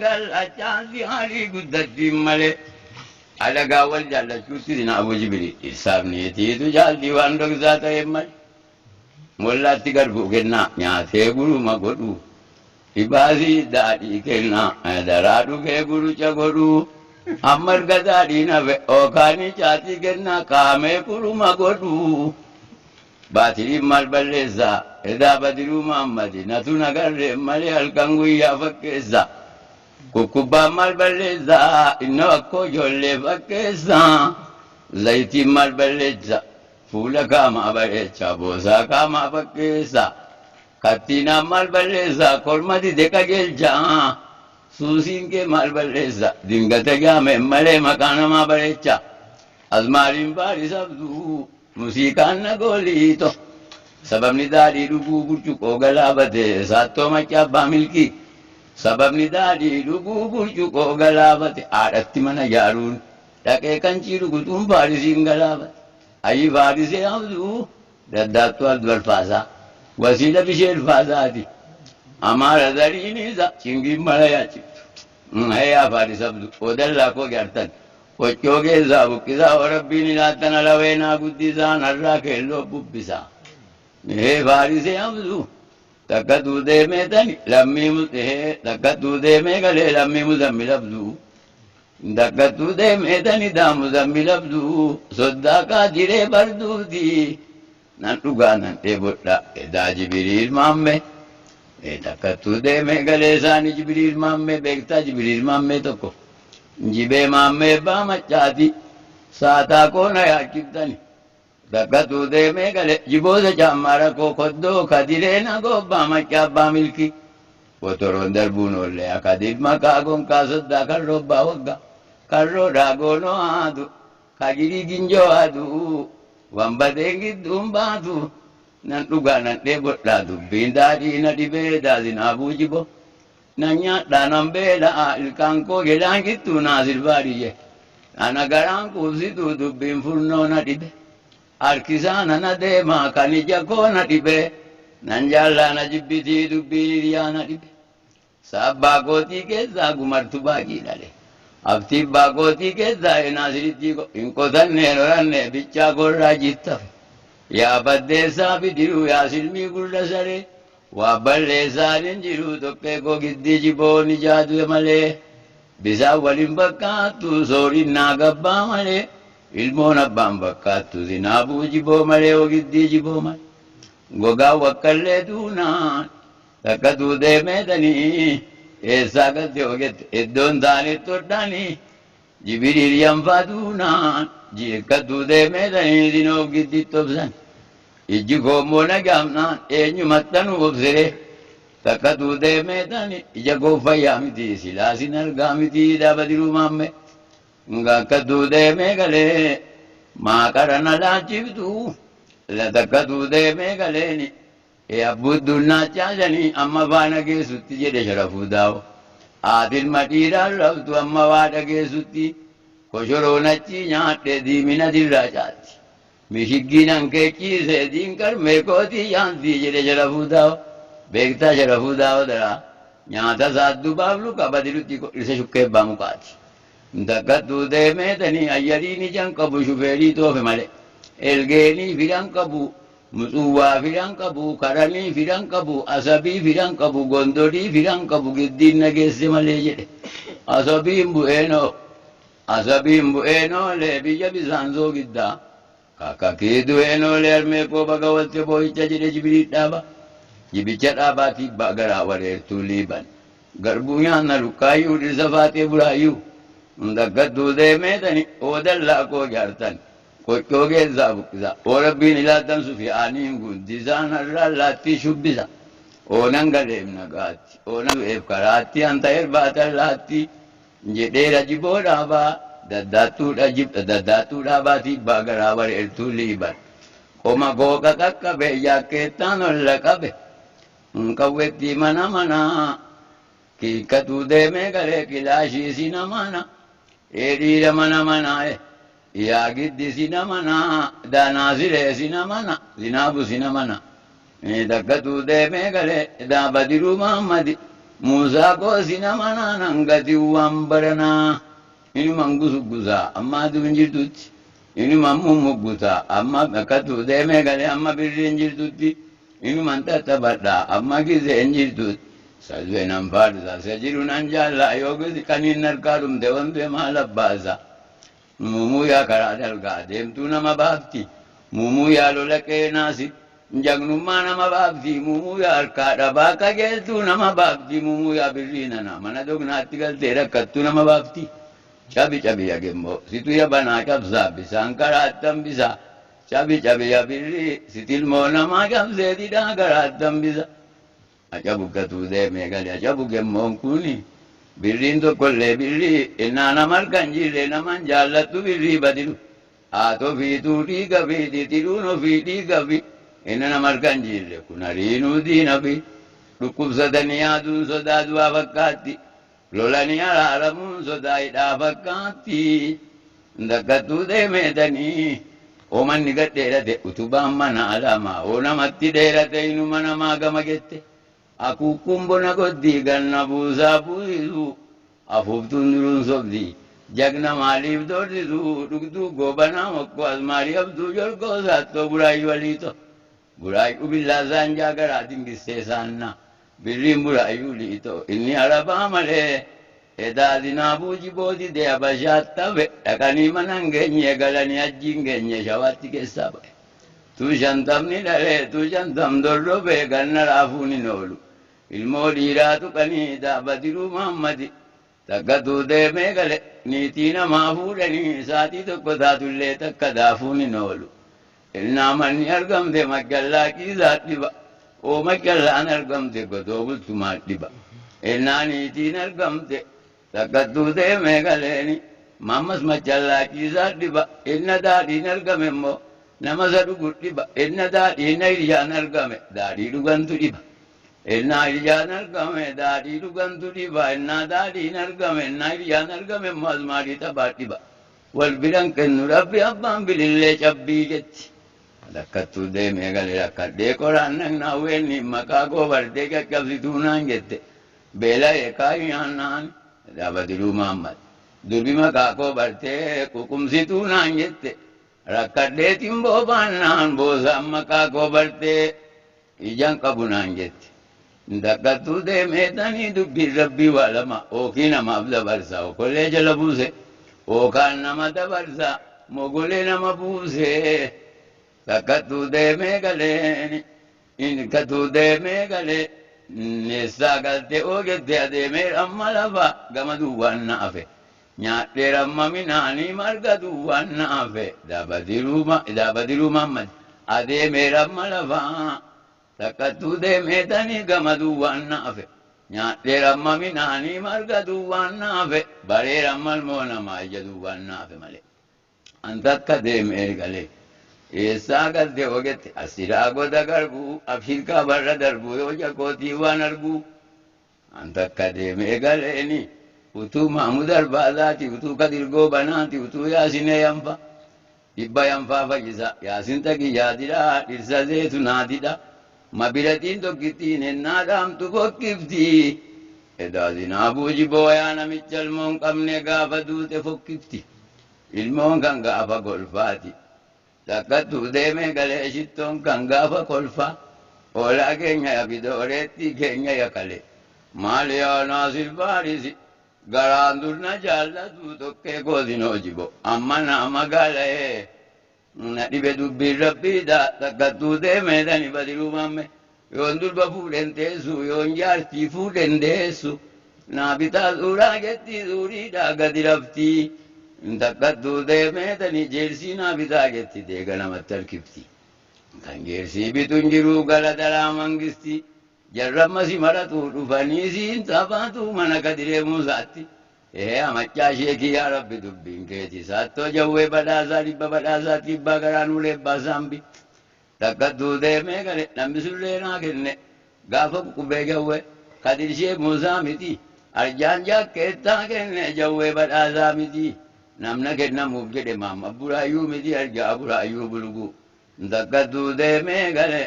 Galaachaansi haalii guddatti malee alagaa wal jaallachuutti sinaafu jibiri isaafneetiitu jaalli waan dhoksaa ta'e malee mollaatti garbuu kennaa nyaatee guruma godhu dhibaasii daadhii kennaa daraa dhugee gurucha godhu amma erga daadhii nafe ookaanii caatii kennaa kaamee guruma godhu baatiriin maal balleessaa edaa badiruu maammadi natu nagarree malee halkan guyyaa fakkeessaa. Kukubbaan maal balleessaa innoo akkoo ijoollee fakkeessaa zayitiin maal balleessa fuula qaamaa bareecha boosaa qaamaa fakkeessaa kattiinaan maal balleessaa korma dide qajeelchaa suusiin kee maal balleessa dingata gaame malee maqaa namaa bareecha asmaaliin baadhi sabduu muuziqaan nagooliito sababni daadhii dhuguu burcuqoo galaabate saattoo maccaa abbaa milkii. Sababni daadhii dhuguu burcuqoo galaafate haadhatti mana ijaaruun dhaqee kancii dhugutuun baadhisiin galaafate ayyi baadhisee hafduu daddaattuu albalfaasaa wasiila bishee ilfaasaati amaara zariiniisa chingiin mala yaachiftu hayyaa baadhisabdu odallaa koo gaartan qoccoo keessaa buqqisaa warabbiin ilaattan alaweenaa guddisaa narraa keelloo bubbisaa mihee baadhisee hafduu. Takka tuudee tani lammii mutee takka tuudee galee lammii muzammil abduu takka tuudee tani daamu zammil abduu soddaa kaadiree barduuti nan dhugaa nan dheebodha edaa jibiriil maamme takka tuudee galee isaanii jibiriil maamme beektaa jibiriil maamme tokko jibee maamme baa machaati saataa koona yaachiftani. Takka tuudee galee jiboosa caammaara koo koddoo kadireena gobbaa maccaa abbaa milkii wotoroon darbuun oollee akka dilma kaagoon kaasoddaa karroo abbaa waggaa karroo dhaagoonoo haatu kajirii ginjoo haatu wambadeen gidduun baatu nan dhugaa nan dheebodhaa dubbiin daadhii na dhibee daazinaafuu jibo nan nyaadhaa nan beelaa ilkaan koo jedhaan gittuu naasir baadiyye ana garaan kuubsituu dubbiin furnoo na dhibe. Harkisaan na deemaa kan ija koo na dhibe nan jaallaa na jibbitii dubbii hiriyaa na dhibe sabbaa kootii keessaa gumartu baaqii dhale abtii abbaa kootii keessaa enaasiritti hin qotannee horannee bichaa korraa jittafe yaa baddeessaa bidiruu yaa silmii gurra saree waa balleessaan hin jiru tokkee koo giddii jiboon ijaatu malee bisaan waliin bakkaattu sooriin naa gabbaa malee. Ilmoon abbaan bakkaattu zinaabuu jiboo malee ogiddii jiboo malee gogaa wakkaallee duunaan takka tuudee tanii eessaa galte ogette iddoon taanetti hodhanii jibiriil yanfaa duunaan akka tuudee tanii zinoof giddiitti obsan ijji koommoo nagaamnaan eenyumattanuu obsiree takka tuudee tanii ija koo fayyaa miti silaasin argaa miti dhaabadiruu maamme. Ngakka tuudee galee maakara na laachiftu takka tuudee galeeni abbuudduun naachaasanii amma faana geessutti jedhe sharafuu daawo aatiin madhiidhaan laftu amma waa dhageessutti koshoroo nachii nyaadhe diimina dirraa caatti mishiggiin hankeechiise diin qarmee kootii yaantii jedhe sharafuu daawo beektaa sharafuu daawo daraa nyaata saaddu baaflu qabadirutti isa shukkee baa mukaati. Takka tuudee tanii ayyariin ijaan qabu shufeerii toofe malee elgeenii fidan qabu mutsuwwaa fidan qabu karanii fidan qabu asabii fidan qabu gondodii fidan qabu giddiin nageesse malee jedhe asabiin bu'eenoolee biyya bisaan soo giddaa kakkakii du'eenoolee armee koo baga walte boo'icha jedhe jibirii dhaaba jibicha dhaabaatiif garaa wareertuu liiban garbuu nyaanna lukkaayyuu dhirsa faatee buraayyuu. Takka tuudee tanii oodallaa koo jaartan qoccoo keessaa buqqisa orabbiin ilaattan sufi'aaniin guddisaan har'aan laattii shubbisa oonan galeef nagaatti oonan du'eef karaatti hanta irbaatan laatti jedheera jiboo dhaabaa daddaattuu dhaabaatiif garaa wareertuu liiban qoma kooka qaqqabe yaakkeettaan olla qabe qawwetti mana manaa kiikka tuudee galee kilaashii sina mana. Edhiira mana manaa yaa giddi sina mana daanaasiree sina mana zinaabu sina mana takka tuudee galee daa badiruu maammadi Musa ko sinamana nangati wambarana. Ini manggusu gusa amma tu injirtutti. Ini mammu mugusa amma katu deme gale amma birri injirtutti. Ini manta tabada amma gize injirtutti. Salve nan farsa sajiru nan jalla yogi kanin narkarum devantu malabasa. Mumu ya karadal gadem tu nama bhakti. Mumu ya lolake nasi. Jagnumma nama bhakti. Mumu ya arkada baka geltu nama bhakti. Mumu ya birrina nama. Mana dognati gal tera kattu nama bhakti. Cabi cabi ya gembo. Situ ya bana kabza bisa. Angkaratam bisa. Cabi cabi ya birri. Sitilmo nama kabze tidak angkaratam bisa. Acha bukkatu de megali. Acha gemmo kuni. Birrin tokkolle birri enana markanjire naman jallatu birri badilu ato fitu diga fiti tiruno fiti gafi enana markanjire kunarinu dinafi dhukkubsatanii aduun sodaatu fakkaatti lolanii araaramuun sodaayidhaa fakkaatti dakkattuu deemeetanii oomanni gad dheerate utubaan mana alamaa oo namatti dheerate inuma namaa gama gette Akukun bona goddi ganna buusaa buusu afuuftuun duruun sobdi jagna maaliif doorsisu dhugduu goobanaa mokkoo asmaarii abduu jorgoo saattoo buraayyuu waliito buraayyuu billaasaan jaagaraatiin gissee saanna birriin buraayyuu liito inni arabaa malee edaazinaa buuji booti dee abashaattafe dhaqanii manan geenye galanii ajiin geenye shawaatti keessaa ba'e tuu shantamni dhalee tuu shantam dorrobee ganna raafuun hin oolu ilmoo dhiiraa tuqanii daabatiruu Muhammadi takkatuu deemee gale niitii namaa fuudhanii saatii tokko taatullee takka daafuun hin oolu. Ilnaa manni argamte makkallaa kiisaat dhiba. Oo makkallaan argamte gotoo bultumaat dhiba. Ilnaa niitiin argamte takkattuu deemee galeeni mammas machallaa kiisaat dhiba. Ilna daadhiin argame immoo nama isa dhugu dhiba. Ilna daadhiin hiriyaan argame daadhii dhugantu dhiba. Enna hiriyaan argame daadhii dhugantu dhiba. Enna daadhiin argame enna hiriyaan argame masmaarii taphaa dhiba. Wal biran kennu rabbi abbaan bilillee cabbii jetti. Rakkattuu deemee galee rakkadhee qoraan naqnaa weenni maqaa koo bartee qaqqabsituu naan jette. Beela eekaa nyaannaan daabatiruu Muhammad. Durbi maqaa koo bartee ququmsituu naan jette. Rakkadheetiin boobaannaan boosaan maqaa koo bartee ijaan qabu naan jette. Dakkattuu deemeetanii dubbiin rabbii waa lama ookii namaaf dabarsa okollee jala buuse ookaan nama dabarsa mogolee nama buuse dakkattuu deemee galee dakkattuu deemee galee neessaa galtee oogette adeemee ramma lafa gama duwwaan na hafe nyaadhee ramma minaanii marga duwwaan na hafe daabatiruu Muhammad adeemee ramma lafaa Takkattuu deemeetanii gama duwwaan na hafe nyaadhee ramma minaanii marga duwwaan na hafe baree rammal moo namaa ija duwwaan na hafe malee. An takka deemee galee eessaa galte ogette asiraa goda garbuu abshirkaa barra darbuu yoo jakootii waan arguu. An takka deemee galeeni utuu Mahmud Arbaazaati utuu Kadirgoo Banaati utuu Yaasinee Yanfa dhibba Yanfaa fayyisa Yaasinta kiyyaatidha dhirsa zeetu naatidha. Mabiratiin tokkittiin ennaa dhaamtu fokkifti. Edaazinaa buuji booyaa namicha ilmoon qabne gaafa duute fokkifti. Ilmoon kan gaafa golfaati. Takkattuu deemee galee shittoon kan gaafa kolfaa. Oolaa keenya yabidooreetti keenya yakale. Maal yaa naasir baarisi. Garaan durna jaallatu tokkee goozinoo jibo. Amma nama galee. Na dhibe dubbiin rabbiidha takkattuu deemeedhani badiruu mamme yoon durba fuudhen teessu yoon jaartii fuudhen deessu naa bitaa suuraa jetti suuriidha gadi raftii takkattuu deemeedhani jeersii naa bitaa jetti deega namatti harkifti kan jeersii bituun jiruu gala daraa mangisti jarrammasi maratu dhufanii siin taphaatu mana kadiree muusaatti. Amachaa sheekii yaa rabbi dubbiin keeti saattoo jawwee badhaasaa dhibba badhaasaa tibbaa garaan ulee baasaambi takkattuu deemee gale namni sullee naa kenne gaafa ququbee jawwee kadirshee muusaa miti arjaan jaakkeettaa kenne jawwee badhaasaa miti namna kennamuuf jedhe maamma buraayyuu miti arjaa buraayyuu bulguu takkattuu deemee gale